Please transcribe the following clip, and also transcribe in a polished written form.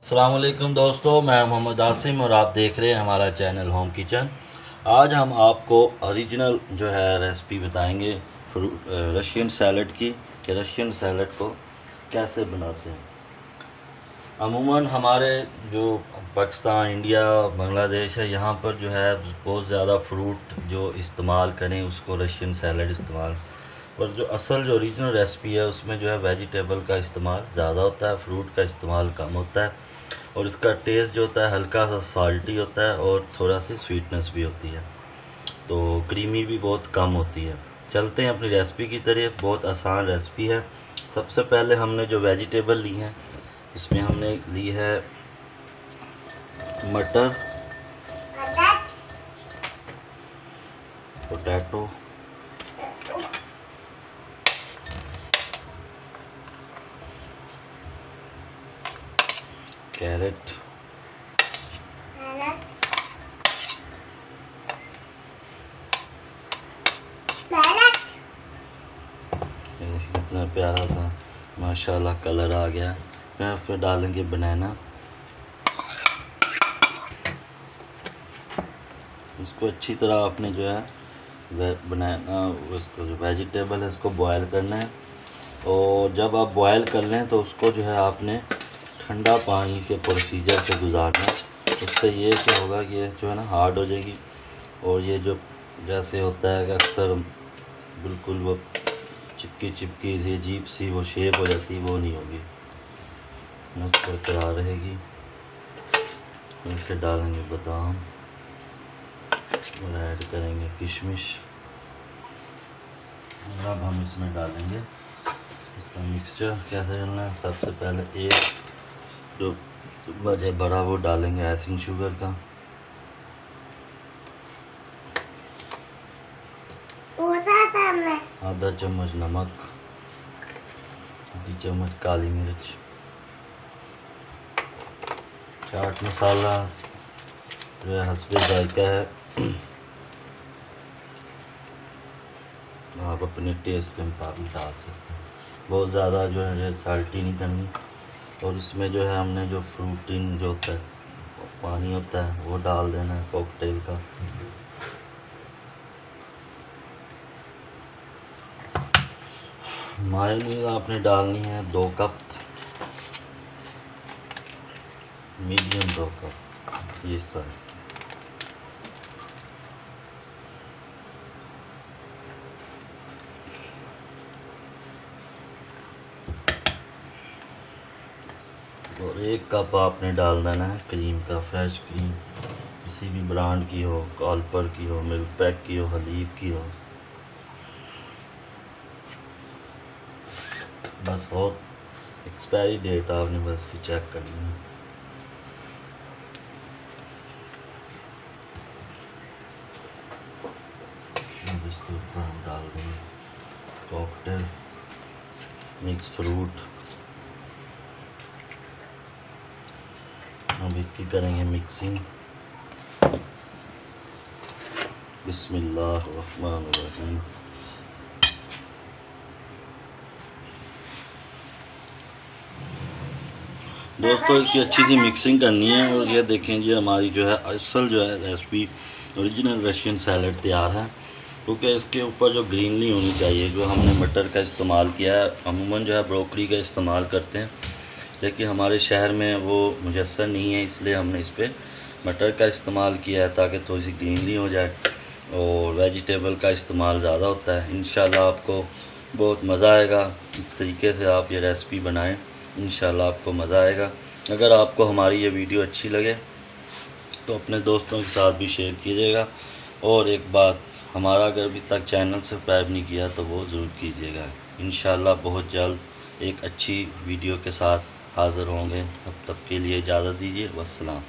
अस्सलाम वालेकुम दोस्तों, मैं मोहम्मद आसिम और आप देख रहे हैं हमारा चैनल होम किचन। आज हम आपको ओरिजिनल जो है रेसिपी बताएंगे रशियन सैलड की, कि रशियन सैलड को कैसे बनाते हैं। अमूमन हमारे जो पाकिस्तान, इंडिया, बांग्लादेश है, यहाँ पर जो है बहुत ज़्यादा फ्रूट जो इस्तेमाल करें उसको रशियन सैलड इस्तेमाल, और जो असल जो ओरिजिनल रेसिपी है उसमें जो है वेजिटेबल का इस्तेमाल ज़्यादा होता है, फ्रूट का इस्तेमाल कम होता है, और इसका टेस्ट जो होता है हल्का सा साल्टी होता है और थोड़ा सी स्वीटनेस भी होती है, तो क्रीमी भी बहुत कम होती है। चलते हैं अपनी रेसिपी की तरफ। बहुत आसान रेसिपी है। सबसे पहले हमने जो वेजिटेबल ली हैं, इसमें हमने ली है मटर, पोटैटो, कैरेट, कितना प्यारा सा माशाल्लाह कलर आ गया। फिर उसमें डालेंगे बनाना। इसको अच्छी तरह आपने जो है बनाना, उसको जो वेजिटेबल है उसको बॉयल करना है, और जब आप बॉयल कर लें तो उसको जो है आपने ठंडा पानी के प्रोसीजर से गुजारना है। उससे ये क्या होगा कि ये जो है ना हार्ड हो जाएगी, और ये जो जैसे होता है कि अक्सर बिल्कुल वो चिपकी सी अजीब सी वो शेप हो जाती है, वो नहीं होगी, मस्त बरकरार रहेगी। इसे डालेंगे बादाम और ऐड करेंगे किशमिश। अब हम इसमें डालेंगे इसका मिक्सचर कैसे डालना है। सबसे पहले एक जो वजह बड़ा वो डालेंगे आइसिंग शुगर का, आधा चम्मच नमक, आधी चम्मच काली मिर्च, चाट मसाला जो है हस्बे जायका है, आप अपने टेस्ट के मुताबिक डाल सकते हैं। बहुत ज़्यादा जो है साल्टी नहीं करनी। और इसमें जो है हमने जो फ्रूटिन जो होता है पानी होता है वो डाल देना है कॉकटेल का। मायोनीज आपने डालनी है 2 कप, मीडियम 2 कप ये सारी। और 1 कप आपने डाल देना है क्रीम का, फ्रेश क्रीम, किसी भी ब्रांड की हो, कॉल्पर की हो, मिल्क पैक की हो, हलीब की हो, बस। और एक्सपायरी डेट आपने बस की चेक करनी है। अब इसके ऊपर हम डाल देंगे कॉकटेल मिक्स फ्रूट। अब इसकी करेंगे मिक्सिंग। बिस्मिल्लाहिर्रहमानिर्रहीम। दोस्तों इसकी अच्छी सी मिक्सिंग करनी है, और ये देखें जी हमारी जो है असल जो है रेसिपी ओरिजिनल रशियन सैलड तैयार है। क्योंकि इसके ऊपर जो ग्रीनरी होनी चाहिए, जो हमने मटर का इस्तेमाल किया है, अमूमन जो है ब्रोकली का इस्तेमाल करते हैं, लेकिन हमारे शहर में वो मुयस्सर नहीं है, इसलिए हमने इस पर मटर का इस्तेमाल किया है ताकि थोड़ी सी ग्रीनरी हो जाए। और वेजिटेबल का इस्तेमाल ज़्यादा होता है। इंशाल्लाह आपको बहुत मज़ा आएगा। इस तरीके से आप ये रेसिपी बनाएं, इंशाल्लाह आपको मज़ा आएगा। अगर आपको हमारी ये वीडियो अच्छी लगे तो अपने दोस्तों के साथ भी शेयर कीजिएगा। और एक बात, हमारा अगर अभी तक चैनल सब्सक्राइब नहीं किया तो वो ज़रूर कीजिएगा। इंशाल्लाह बहुत जल्द एक अच्छी वीडियो के साथ हाज़िर होंगे। अब तक के लिए इजाज़त दीजिए। वस्सलाम।